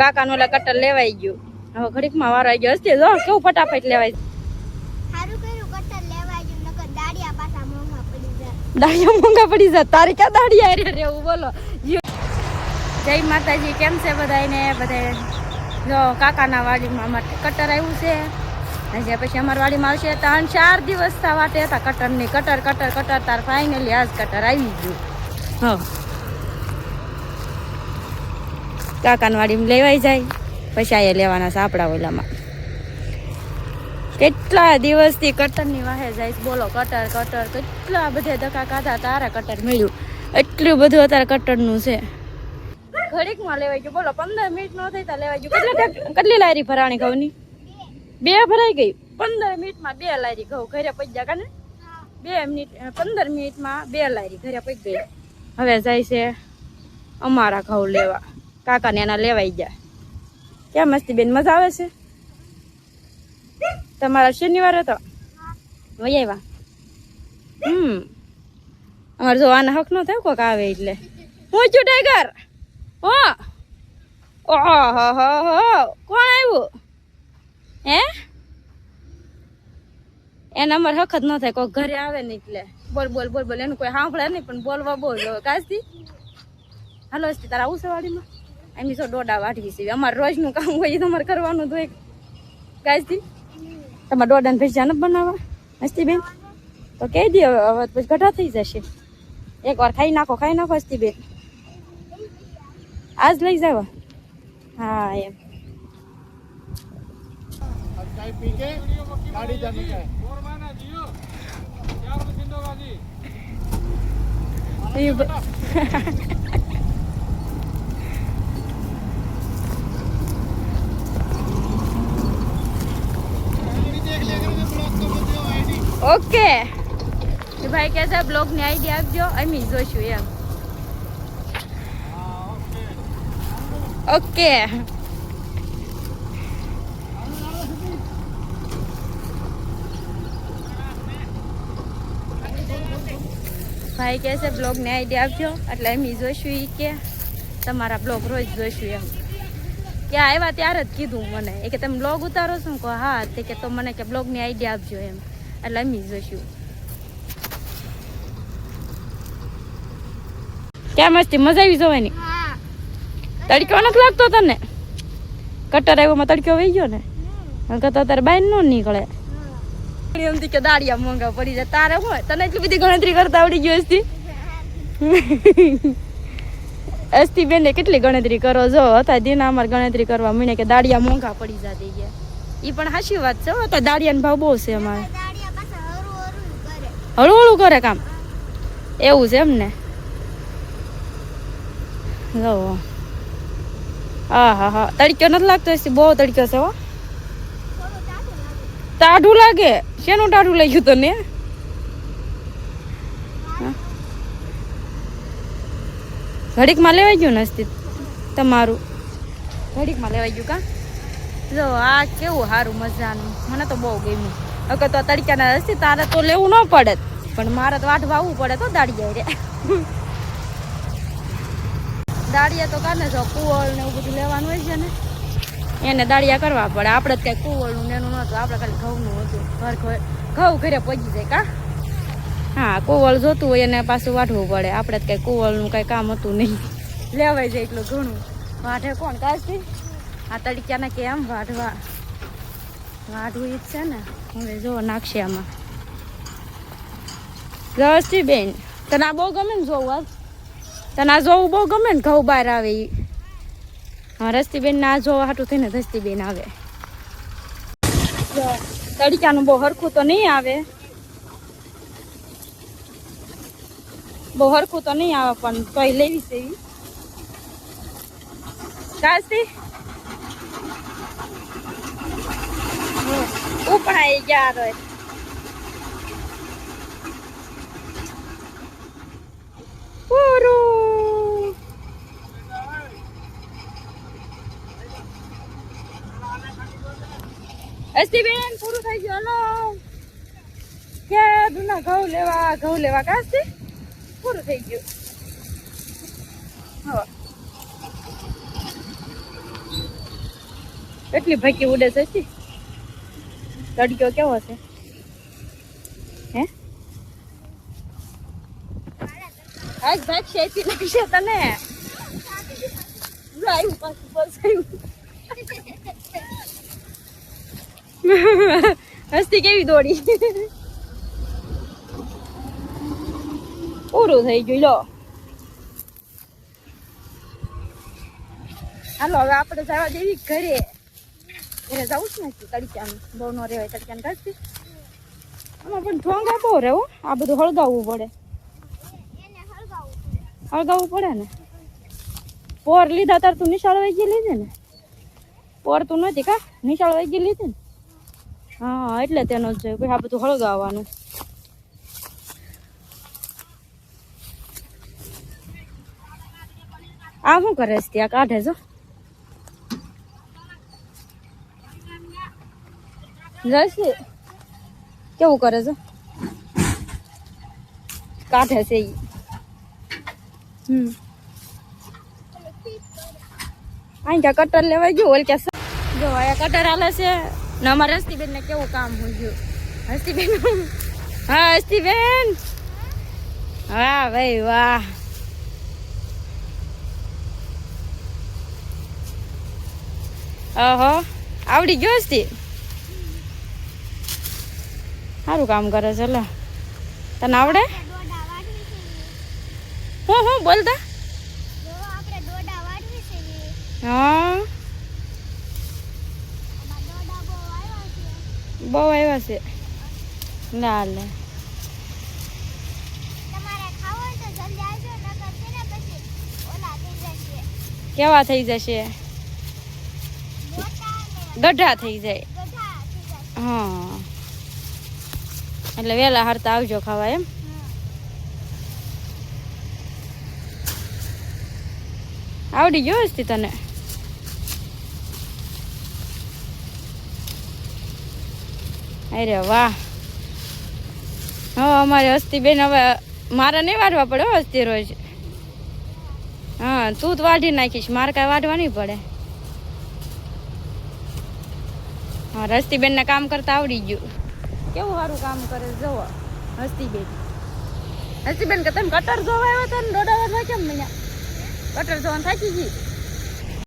કાકાનું ઓલા cutter લેવાઈ ગયું. હવે ઘડીકમાં વારો આવી ગયો. હસ્તી જો કેવું ફટાફટ લેવાય. સારું કર્યું કટર લેવાઈ ગયું, નકર દાડિયા પાછા મોંઘા પડી જાય. દાડિયા મોંઘા પડી જાય. તારી ક્યાં દાડિયા રે રહેવું બોલો. જય માતાજી, કેમ છે બધાને? બધા જો કાકાના વાડીમાં અમારે કટર આવ્યું છે. હજી પછી અમારી વાડીમાં આવશે 3-4 દિવસ વાટે હતા કટરની. કટર કટર કટર તાર ફાઇનલી આજ કટર આવી ગયું. હા, કાકાની વાડીમાં લેવાઈ જાય પછી અહીંયા લેવાના છે આપણા ઓલામાં. કેટલા દિવસથી કટરની વાહે જાય બોલો. કટર કટર કેટલા બધા ધક્કા ખાધા તારા કટર મળ્યું. એટલું બધું અત્યારે કટરનું છે. ઘડીકમાં લેવાઈ ગયું બોલો. 15 મિનિટ નો થઈ તા લેવાઈ ગયું. કેટલી લારી ભરાણી ઘઉંની? 2 ભરાઈ ગઈ. 15 મિનિટમાં 2 લારી ઘઉં ઘરે પડી ગયા ને. 15 મિનિટમાં 2 લારી ઘરે પડી ગઈ. હવે જાય છે અમારા ઘઉં લેવા. કાકાને એના લેવાઈ ગયા. ક્યાં મસ્તી બેન, મજા આવે છે? તમારા શનિવાર હતો વહી આવ્યા. અમારે જો આના હક નો થયો કોક આવે એટલે. હું છું ટાઈગર. ઓહો કોણ આવ્યું હે? એને અમારે હક જ ન થાય. કોઈ ઘરે આવે ને એટલે બોલ બોલ બોલ બોલ. એનું કોઈ સાંભળે નહીં પણ બોલવા બોલ. કાજથી હાલો હસ્તી તારા આવું છે વાડીમાં? એમની તો ડોડા વાટવી છે. અમારે રોજનું કામ હોય તમારે કરવાનું તો એક. કાજથી તમારે ડોડાને ભેજા નથી બનાવવા હસ્તી બેન? તો કહી દે હવે પછી ઘટા થઈ જશે. એકવાર ખાઈ નાખો હસ્તી બેન. આજ લઈ જાવ. હા એમ. ઓકે ભાઈ કે છે બ્લોગ ની આઈડિયા આપજો, અમે જોઈશું એમ. ઓકે ભાઈ કે છે બ્લોગ ની આઈડિયા આપજો એટલે અમે જોઈશું. એ કે તમારા બ્લોગ રોજ જોઈશું એમ. ત્યાં આવ્યા ત્યારે જ કીધું મને એ કે તમે બ્લોગ ઉતારો છો? કહો હા. તે કે તો મને કે બ્લોગ ની આઈડિયા આપજો એમ. એટલે અમે જોઈશું. ક્યાં મસ્તી, મજા આવી જવાની. તડકો નથી લાગતો તને? કટર આવ્યોમાં તડકો વહી ગયો ને. તો તારે બાય નો નીકળે. એમથી કે દાડિયા મોંઘા પડી જાય. તારે હોય તને એટલી બધી ગણતરી કરતા આવડી ગયો હસ્તી? અસ્તી બેને કેટલી ગણતરી કરો જો. હતા દિના અમારે ગણતરી કરવા મીને કે દાડિયા મોંઘા પડી જતી ગયા. એ પણ હાચી વાત છે. તો દાડિયાનો ભાવ બહુ છે અમારે. હળું હળું કરે કામ. એવું છે એમ ને? જો હા તડકો નથી લાગતો? બહુ તડકો છે હો. ટાઢું લાગે. શેનું ટાઢું લઈ ગયું તને? ઘડીકમાં લેવાઈ ગયું ને તમારું? ઘડીકમાં લેવાઈ ગયું કા? જો આ કેવું સારું મજાનું. મને તો બહુ ગમ્યું. અગર તો તડકાના હસ્તી તારે તો લેવું ન પડે પણ મારે તો વાટ વાવવું પડે તો દાડિયા રે. દાડિયા તો કાને જો કુવળ ને એવું બધું લેવાનું હોય છે ને એને દાડિયા કરવા પડે. આપણે જ કઈ કુવળનું ને એનું નહોતું. આપણે ખાલી ઘઉંનું હતું. ઘઉં ઘરે પહોંચી જાય કા? હા, કુવળ જોતું હોય એને પાછું વાઢવું પડે. આપણે જ કઈ કુવળનું કઈ કામ હતું નહીં. લેવાઈ જાય એટલું ઘણું. વાઢે કોણ કાજથી? આ તડક્યાને કેમ વાઢવું જ છે ને. હવે જો નાખશે આમાં. રસ્તી બેન તને આ બહુ ગમે ને જોવું? આજ તને આ જોવું બહુ ગમે ને? ઘઉં બહાર આવે એ. હા, રસ્તી બેન ના જોવા હાટું થઈને રસ્તી બેન આવે. તડક્યાનું બહુ હરખું તો નહીં આવે. બહુ હરખું તો નહીં આવે પણ તોય લેવી છે એવી. કાજથી ઉપડાઈ ગયા રોય. પૂરું અસ્તી બેન પૂરું થઈ ગયું. હલો ક્યાં દુના ઘઉં લેવા કાજથી પૂરું થઈ ગયું. હવે કેટલી ભાકી ઉડે છે છી. તડક્યો કેવો છે હે આજ ભાગ શેતી લાગશે તને આવ્યું પાછું બસાયું હસ્તી કેવી દોડી પૂરું થઈ ગયું લો હાલો હવે આપણે જવા દેવી ઘરે ઘરે જવું જ નથી તડક્યાનું બહુ ન રહેવાય તડક્યાને કાઢતી આમાં પણ ઢોંગા બહુ રહે હો આ બધું હળગાવવું પડે હળગાવવું પડે ને પોર લીધા તાર તું નિશાળ વહી ગઈ લીધી ને પોર તું નથી કા નિશાળ વહી ગઈ લીધી ને હા એટલે તેનો જ જોયું આ બધું હળગાવવાનું આ શું કરે છે ત્યાં કાઢે છો જશે કેવું કરે છે કાઢે છે ઈ અહીં ક્યાં કટર લેવાઈ ગયું ઓલ ક્યાં જો અહીંયા કટર હાલે છે ને અમારા હસ્તીબેન ને કેવું કામ હોય ગયું હસ્તીબેન હા હસ્તીબેન વાહ ભાઈ વાહ ઓહો આવડી ગયો હસ્તી સારું કામ કરે છે લે તને આવડે હું બોલતા હા બહુ આવ્યા છે ના લે કેવા થઈ જશે ગઢા થઈ જાય હા એટલે વેલા હારતા આવજો ખાવા એમ આવડી ગયો હસ્તી તને અરે વાહ હા અમારી હસ્તી બેન હવે મારે નહીં વાઢવા પડે હસ્તી રોજ હા તું જ વાઢી નાખીશ મારે કાંઈ વાઢવા નહીં પડે હા હસ્તીબેન ને કામ કરતા આવડી ગયું કેવું સારું કામ કરે જોવો હસ્તીબેન હસ્તીબેન કે તમે કટર જોવા આવ્યા હતા ને દોડા વાળવા કેમ મળ્યા કટર જોવાનું થાકી ગઈ